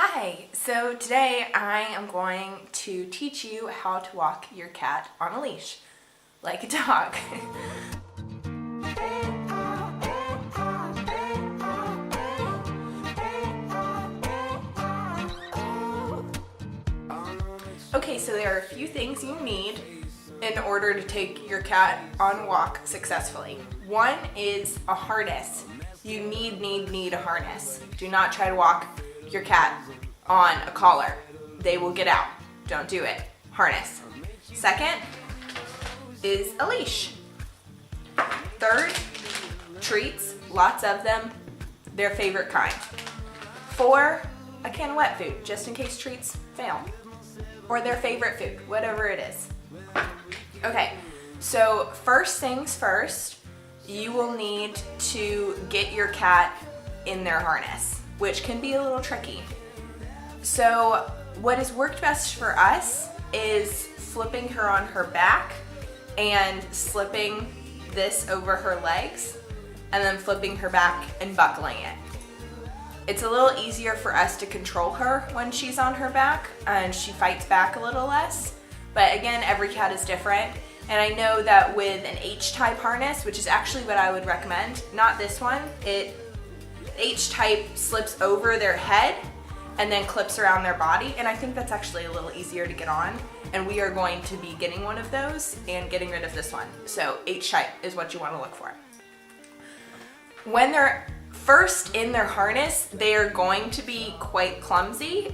Hi, so today I am going to teach you how to walk your cat on a leash, like a dog. Okay, so there are a few things you need in order to take your cat on a walk successfully. One is a harness. You need a harness. Do not try to walk your cat on a collar. They will get out. Don't do it. Harness. Second is a leash. Third, treats, lots of them, their favorite kind. 4, a can of wet food, just in case treats fail. Or their favorite food, whatever it is. Okay, so first things first, you will need to get your cat in their harness, which can be a little tricky. So what has worked best for us is flipping her on her back and slipping this over her legs and then flipping her back and buckling it. It's a little easier for us to control her when she's on her back and she fights back a little less. But again, every cat is different. And I know that with an H-type harness, which is actually what I would recommend, not this one, H-type slips over their head and then clips around their body. And I think that's actually a little easier to get on. And we are going to be getting one of those and getting rid of this one. So H-type is what you want to look for. When they're first in their harness, they are going to be quite clumsy.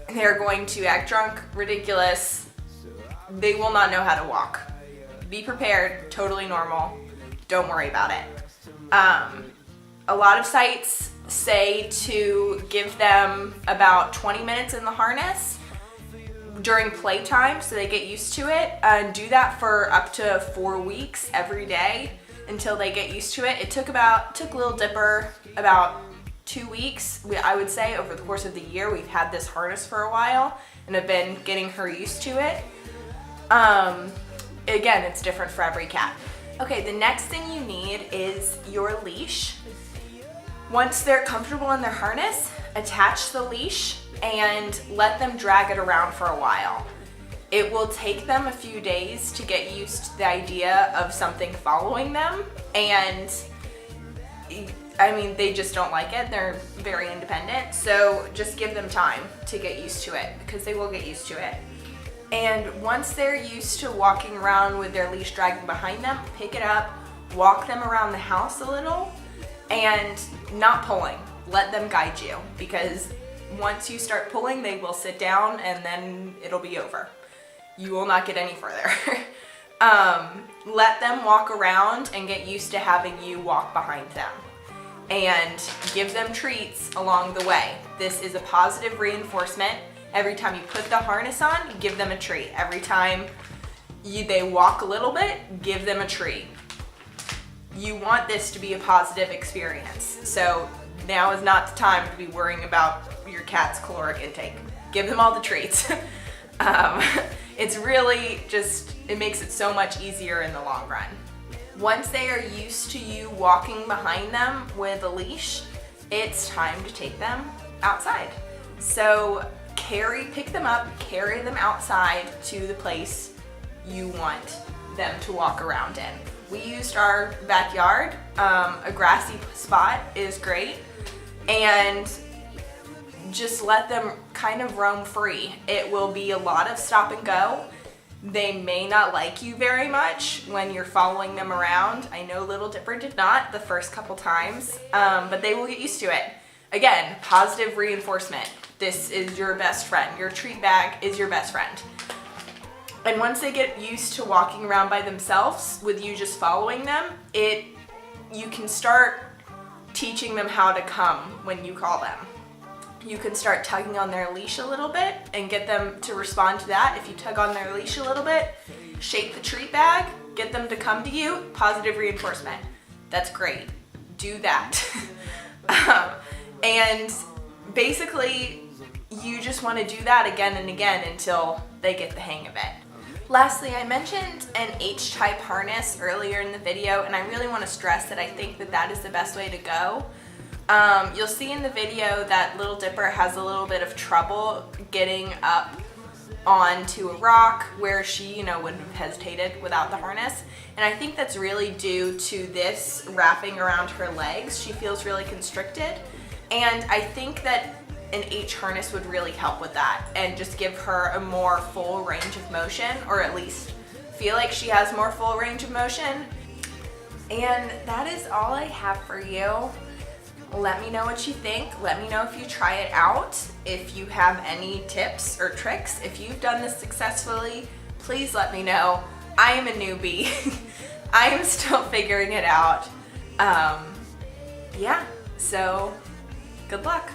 They're going to act drunk, ridiculous. They will not know how to walk. Be prepared, totally normal. Don't worry about it. A lot of sites say to give them about 20 minutes in the harness during playtime so they get used to it, and do that for up to 4 weeks every day until they get used to it. It took Little Dipper about 2 weeks. I would say over the course of the year we've had this harness for a while and have been getting her used to it. Again, it's different for every cat. Okay, the next thing you need is your leash. Once they're comfortable in their harness, attach the leash and let them drag it around for a while. It will take them a few days to get used to the idea of something following them, and I mean, they just don't like it. They're very independent, so just give them time to get used to it because they will get used to it. And once they're used to walking around with their leash dragging behind them, pick it up, walk them around the house a little, and not pulling. Let them guide you, because once you start pulling, they will sit down and then it'll be over. You will not get any further. Let them walk around and get used to having you walk behind them. And give them treats along the way. This is a positive reinforcement. Every time you put the harness on, give them a treat. Every time they walk a little bit, give them a treat. You want this to be a positive experience. So now is not the time to be worrying about your cat's caloric intake. Give them all the treats. It's really just, it makes it so much easier in the long run. Once they are used to you walking behind them with a leash, it's time to take them outside. So pick them up, carry them outside to the place you want them to walk around in. We used our backyard. A grassy spot is great, and just let them kind of roam free. It will be a lot of stop and go. They may not like you very much when you're following them around. I know Little Dipper did not the first couple times, but they will get used to it. Again, positive reinforcement. This is your best friend. Your treat bag is your best friend. And once they get used to walking around by themselves with you just following them, you can start teaching them how to come when you call them. You can start tugging on their leash a little bit and get them to respond to that. If you tug on their leash a little bit, shake the treat bag, get them to come to you, positive reinforcement. That's great. Do that. And basically, you just want to do that again and again until they get the hang of it. Lastly, I mentioned an H-type harness earlier in the video, and I really want to stress that I think that is the best way to go. You'll see in the video that Little Dipper has a little bit of trouble getting up onto a rock where she, you know, wouldn't have hesitated without the harness. And I think that's really due to this wrapping around her legs. She feels really constricted. And I think that an H harness would really help with that and just give her a more full range of motion, or at least feel like she has more full range of motion. And that is all I have for you. Let me know what you think. Let me know if you try it out. If you have any tips or tricks, if you've done this successfully, please let me know. I am a newbie. I am still figuring it out. Yeah, so good luck.